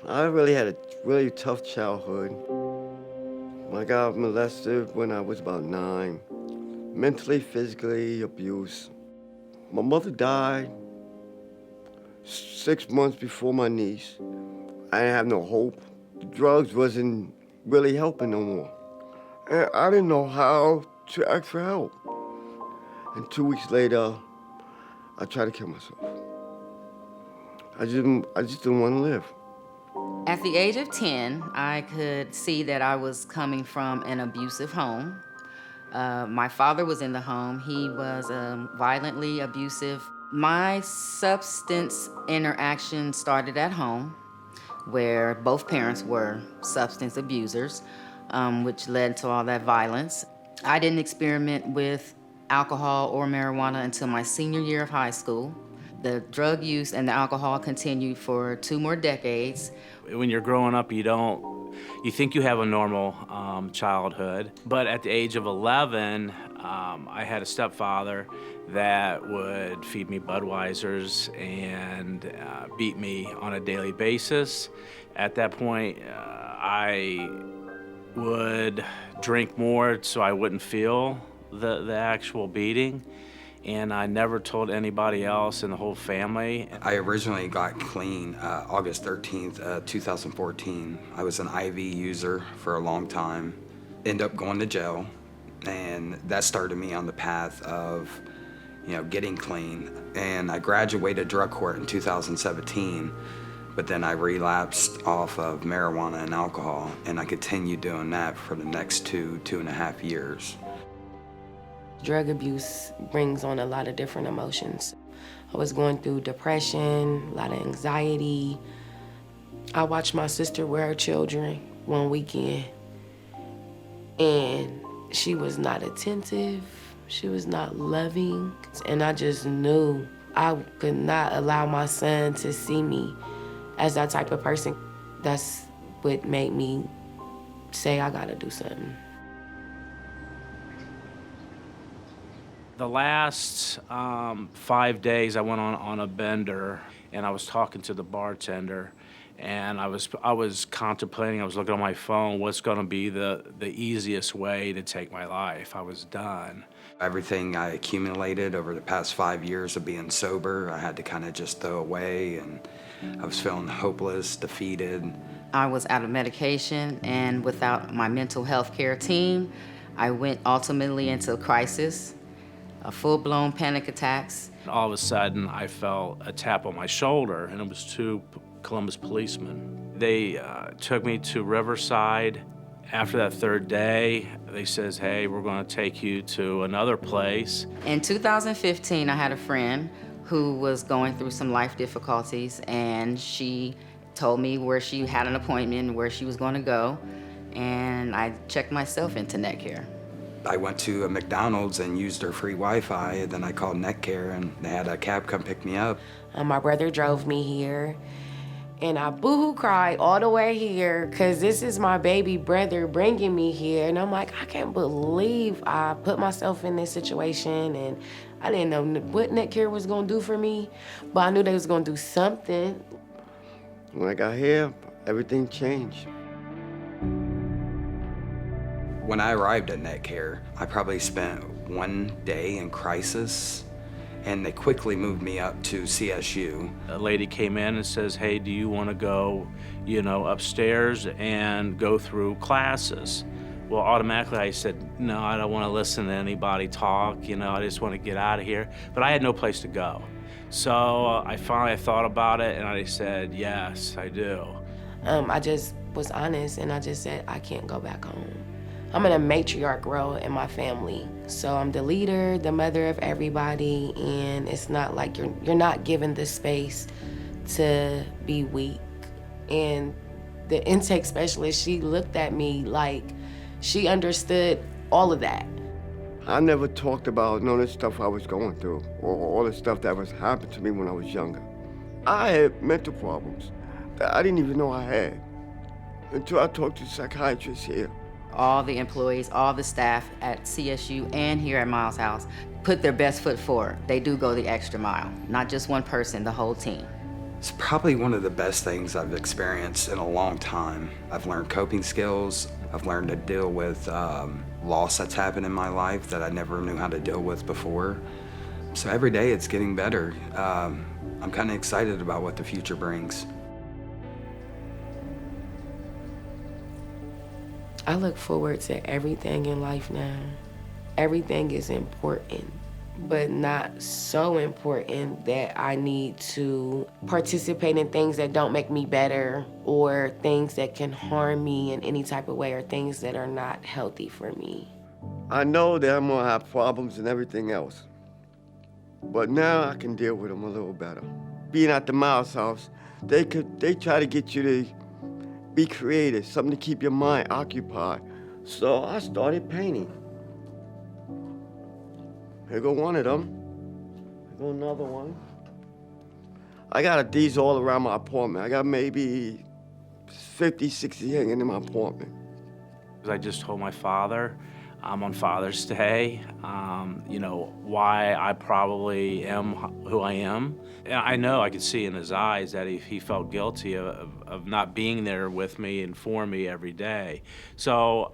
I really had a really tough childhood. I got molested when I was about 9. Mentally, physically abused. My mother died 6 months before my niece. I didn't have no hope. The drugs wasn't really helping no more. And I didn't know how to ask for help. And 2 weeks later, I tried to kill myself. I just didn't want to live. At the age of 10, I could see that I was coming from an abusive home. My father was in the home. He was violently abusive. My substance interaction started at home, where both parents were substance abusers, which led to all that violence. I didn't experiment with alcohol or marijuana until my senior year of high school. The drug use and the alcohol continued for 2 more decades. When you're growing up, you think you have a normal childhood, but at the age of 11, I had a stepfather that would feed me Budweisers and beat me on a daily basis. At that point, I would drink more so I wouldn't feel the actual beating. And I never told anybody else in the whole family. I originally got clean August 13th, 2014. I was an IV user for a long time. Ended up going to jail, and that started me on the path of, getting clean. And I graduated drug court in 2017, but then I relapsed off of marijuana and alcohol, and I continued doing that for the next 2.5 years. Drug abuse brings on a lot of different emotions. I was going through depression, a lot of anxiety. I watched my sister with her children one weekend, and she was not attentive, she was not loving, and I just knew I could not allow my son to see me as that type of person. That's what made me say I gotta do something. The last 5 days I went on a bender, and I was talking to the bartender, and I was contemplating, I was looking on my phone, what's gonna be the easiest way to take my life. I was done. Everything I accumulated over the past 5 years of being sober, I had to kind of just throw away, and I was feeling hopeless, defeated. I was out of medication, and without my mental health care team, I went ultimately into a crisis. Full-blown panic attacks. All of a sudden, I felt a tap on my shoulder, and it was 2 Columbus policemen. They took me to Riverside. After that 3rd day, they says, hey, we're gonna take you to another place. In 2015, I had a friend who was going through some life difficulties, and she told me where she had an appointment, where she was gonna go, and I checked myself into Netcare. I went to a McDonald's and used their free Wi-Fi, and then I called Netcare, and they had a cab come pick me up. My brother drove me here, and I boo-hoo cried all the way here, because this is my baby brother bringing me here. And I'm like, I can't believe I put myself in this situation, and I didn't know what Netcare was going to do for me, but I knew they was going to do something. When I got here, everything changed. When I arrived at Netcare, I probably spent 1 day in crisis, and they quickly moved me up to CSU. A lady came in and says, hey, do you want to go, upstairs and go through classes? Well, automatically I said, no, I don't want to listen to anybody talk, I just want to get out of here. But I had no place to go. So I finally thought about it, and I said, yes, I do. I just was honest, and I just said, I can't go back home. I'm in a matriarch role in my family. So I'm the leader, the mother of everybody, and it's not like you're not given the space to be weak. And the intake specialist, she looked at me like she understood all of that. I never talked about none of the stuff I was going through or all the stuff that was happening to me when I was younger. I had mental problems that I didn't even know I had until I talked to the psychiatrist here. All the employees, all the staff at CSU and here at Miles House put their best foot forward. They do go the extra mile, not just one person, the whole team. It's probably one of the best things I've experienced in a long time. I've learned coping skills. I've learned to deal with loss that's happened in my life that I never knew how to deal with before. So every day it's getting better. I'm kind of excited about what the future brings. I look forward to everything in life now. Everything is important, but not so important that I need to participate in things that don't make me better or things that can harm me in any type of way or things that are not healthy for me. I know that I'm gonna have problems and everything else, but now I can deal with them a little better. Being at the Miles house, they try to get you to be creative, something to keep your mind occupied. So I started painting. Here go one of them. Here go another one. I got these all around my apartment. I got maybe 50, 60 hanging in my apartment. I just told my father on Father's Day, why I probably am who I am. I know I could see in his eyes that he felt guilty of not being there with me and for me every day. So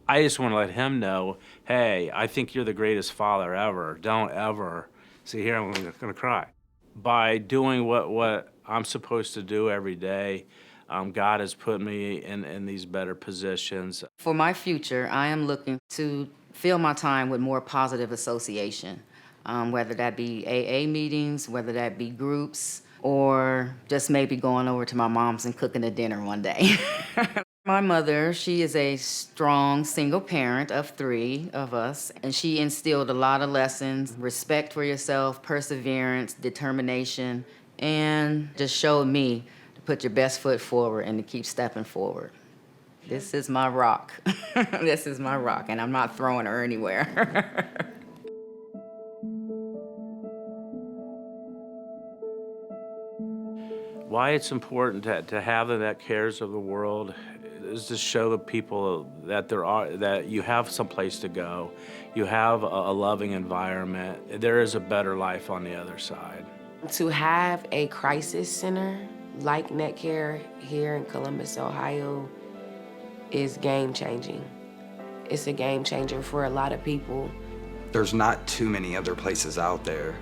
I just want to let him know, hey, I think you're the greatest father ever. Don't ever, see here, I'm going to cry. By doing what I'm supposed to do every day, God has put me in these better positions. For my future, I am looking to fill my time with more positive association, whether that be AA meetings, whether that be groups, or just maybe going over to my mom's and cooking a dinner one day. My mother, she is a strong single parent of 3 of us, and she instilled a lot of lessons: respect for yourself, perseverance, determination, and just showed me to put your best foot forward and to keep stepping forward. This is my rock. This is my rock, and I'm not throwing her anywhere. Why it's important to have the Netcares of the world is to show the people that you have some place to go, you have a loving environment, there is a better life on the other side. To have a crisis center like Netcare here in Columbus, Ohio, is game-changing. It's a game changer for a lot of people. There's not too many other places out there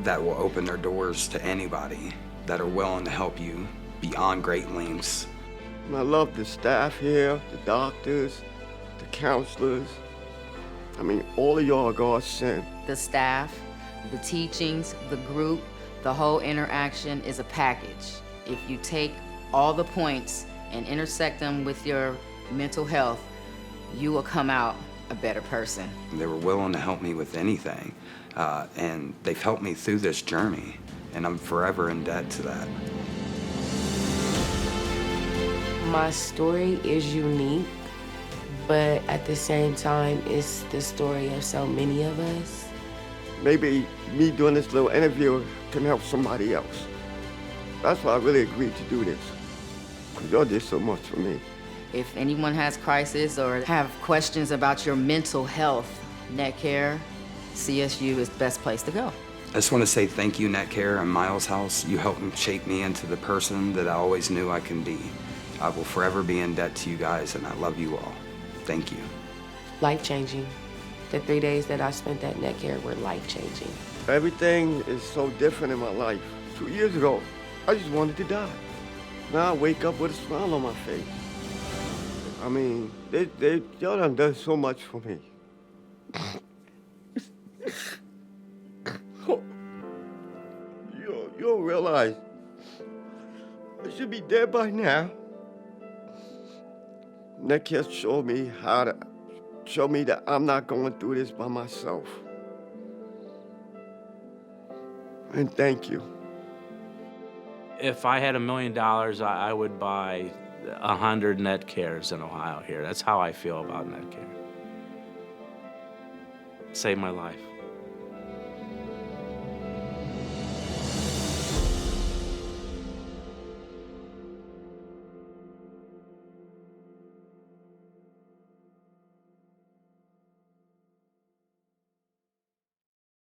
that will open their doors to anybody, that are willing to help you beyond great lengths. And I love the staff here, the doctors, the counselors. I mean, all of y'all are God sent. The staff, the teachings, the group, the whole interaction is a package. If you take all the points and intersect them with your mental health, you will come out a better person. They were willing to help me with anything, and they've helped me through this journey, and I'm forever in debt to that. My story is unique, but at the same time, it's the story of so many of us. Maybe me doing this little interview can help somebody else. That's why I really agreed to do this, because y'all did so much for me. If anyone has crisis or have questions about your mental health, Netcare, CSU is the best place to go. I just want to say thank you, Netcare and Miles House. You helped shape me into the person that I always knew I can be. I will forever be in debt to you guys, and I love you all. Thank you. Life-changing. The 3 days that I spent at Netcare were life-changing. Everything is so different in my life. 2 years ago, I just wanted to die. Now I wake up with a smile on my face. I mean, y'all done so much for me. You don't realize I should be dead by now. Netcare showed me that I'm not going through this by myself. And thank you. If I had $1 million, I would buy 100 Netcares in Ohio here. That's how I feel about Netcare. Saved my life.